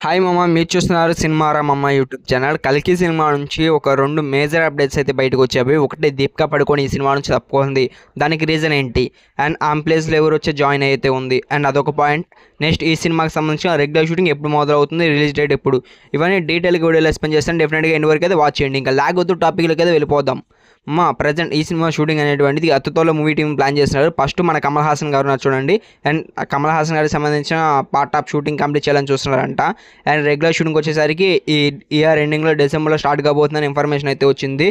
Hi మామ, మీరు చూస్తున్నారు సినిమారా మామ యూట్యూబ్ ఛానల్. కల్కి సినిమా నుంచి ఒక 2 మేజర్ అప్డేట్స్ అయితే బయటకు వచ్చాయి. ఒకటి, దీపికా పడుకొని ఈ సినిమా నుంచి తప్పుకుంది. దానికి రీజన్ ఏంటి, అండ్ ఆమె ప్లేస్లో ఎవరు వచ్చి జాయిన్ అయితే ఉంది, అండ్ అదొక పాయింట్. నెక్స్ట్, ఈ సినిమాకి సంబంధించిన రెగ్యులర్ షూటింగ్ ఎప్పుడు మొదలవుతుంది, రిలీజ్ డేట్ ఎప్పుడు, ఇవన్నీ డీటెయిల్గా వీడియోలో ఎక్స్ప్లెయిన్ చేస్తాను. డెఫినెట్గా ఎండ్ వరకు అయితే వాచ్ చేయండి. ఇంకా లాగ్ వద్దు, టాపిక్లకి అయితే వెళ్ళిపోదాం. ప్రజెంట్ ఈ సినిమా షూటింగ్ అనేటువంటిది అత్తుతోలో మూవీ టీం ప్లాన్ చేస్తున్నారు. ఫస్ట్ మన కమల్ హాసన్ గారు ఉన్నారు చూడండి, అండ్ కమల్ హాసన్ గారికి సంబంధించిన పార్ట్ ఆఫ్ షూటింగ్ కంప్లీట్ చేయాలని చూస్తున్నారంట. అండ్ రెగ్యులర్ షూటింగ్ వచ్చేసరికి ఈ ఇయర్ ఎండింగ్లో డిసెంబర్లో స్టార్ట్ కాబోతుందని ఇన్ఫర్మేషన్ అయితే వచ్చింది.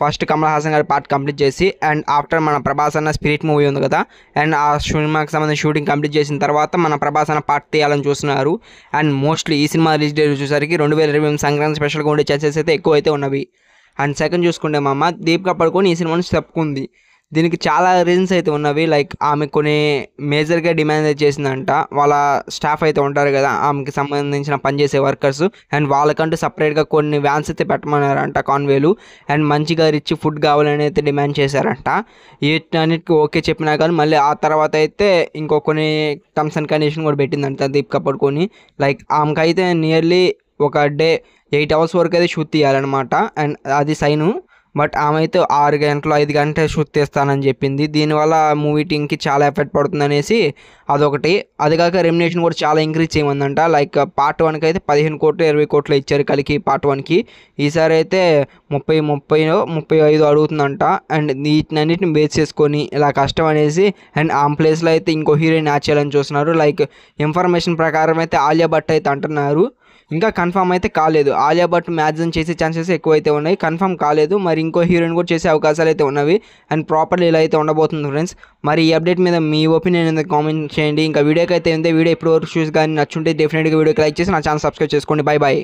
ఫస్ట్ కమల్ హాసన్ గారి పార్ట్ కంప్లీట్ చేసి, అండ్ ఆఫ్టర్ మన ప్రభాస్ అన్న స్పిరిట్ మూవీ ఉంది కదా, అండ్ ఆ సినిమాకి సంబంధించిన షూటింగ్ కంప్లీట్ చేసిన తర్వాత మన ప్రభాస్ అన్న పార్ట్ తీయాలని చూస్తున్నారు. అండ్ మోస్ట్లీ ఈ సినిమా రిలీజ్ డేట్ వచ్చేసరికి 2020 సంక్రాంతి స్పెషల్గా ఉండే ఛాన్సెస్ అయితే ఎక్కువ అయితే ఉన్నవి. అండ్ సెకండ్ చూసుకుంటే దీపికా పడుకొని ఈ సినిమా నుంచి తప్పుకుంది. దీనికి చాలా రీజన్స్ అయితే ఉన్నవి. లైక్ ఆమె కొన్ని మేజర్గా డిమాండ్ అయితే చేసిందంట. వాళ్ళ స్టాఫ్ అయితే ఉంటారు కదా, ఆమెకి సంబంధించిన పనిచేసే వర్కర్స్, అండ్ వాళ్ళకంటూ సపరేట్గా కొన్ని వ్యాన్స్ అయితే పెట్టమన్నారంట, కాన్వేలు. అండ్ మంచిగా రిచ్ ఫుడ్ కావాలని అయితే డిమాండ్ చేశారంట. వీటన్నిటికీ ఓకే చెప్పినా కానీ మళ్ళీ ఆ తర్వాత అయితే ఇంకో కొన్ని టర్మ్స్ అండ్ కండిషన్ కూడా పెట్టిందంట దీపికా పడుకొని. లైక్ ఆమెకైతే నియర్లీ ఒక డే 8 hours వరకు అయితే షూట్ తీయాలన్నమాట, అండ్ అది సైను. బట్ ఆమె అయితే 6 గంటలు 5 గంటలు షూట్ తీస్తానని చెప్పింది. దీనివల్ల మూవీ టీంకి చాలా ఎఫెక్ట్ పడుతుంది అనేసి అదొకటి. అది కాక రెమ్యునేషన్ కూడా చాలా ఇంక్రీజ్ చేయమందంట. లైక్ పార్ట్ 1కి అయితే 15 కోట్లు 20 కోట్లు ఇచ్చారు కలికి పార్ట్ 1కి. ఈసారి అయితే 30-35 అడుగుతుందంట. అండ్ వీటినన్నిటిని బేస్ చేసుకొని ఇలా కష్టం అనేసి, అండ్ ఆ ప్లేస్లో అయితే ఇంకో హీరోయిన్ యాడ్ చేయాలని చూస్తున్నారు. లైక్ ఇన్ఫర్మేషన్ ప్రకారం అయితే ఆలియా భట్ అయితే అంటున్నారు. ఇంకా కన్ఫర్మ్ అయితే కాలేదు. ఆలియా భట్ మ్యాక్సిమం చేసే ఛాన్సెస్ ఎక్కువైతే ఉన్నాయి, కన్ఫర్మ్ కాలేదు. మరి ఇంకో హీరోయిన్ కూడా చేసే అవకాశాలు అయితే ఉన్నవి. అండ్ ప్రాపర్లీ ఇలా అయితే ఉండబోతుంది ఫ్రెండ్స్. మరి ఈ అప్డేట్ మీద మీ ఒపీనియన్ అనేది కామెంట్ చేయండి. ఇంకా వీడియోకి అయితే వీడియో ఇప్పుడు వరకు చూసి కానీ నచ్చుంటే డెఫినెట్గా వీడియోకి లైక్ చేసి నా ఛానల్ సబ్స్క్రైబ్ చేసుకోండి. Bye bye.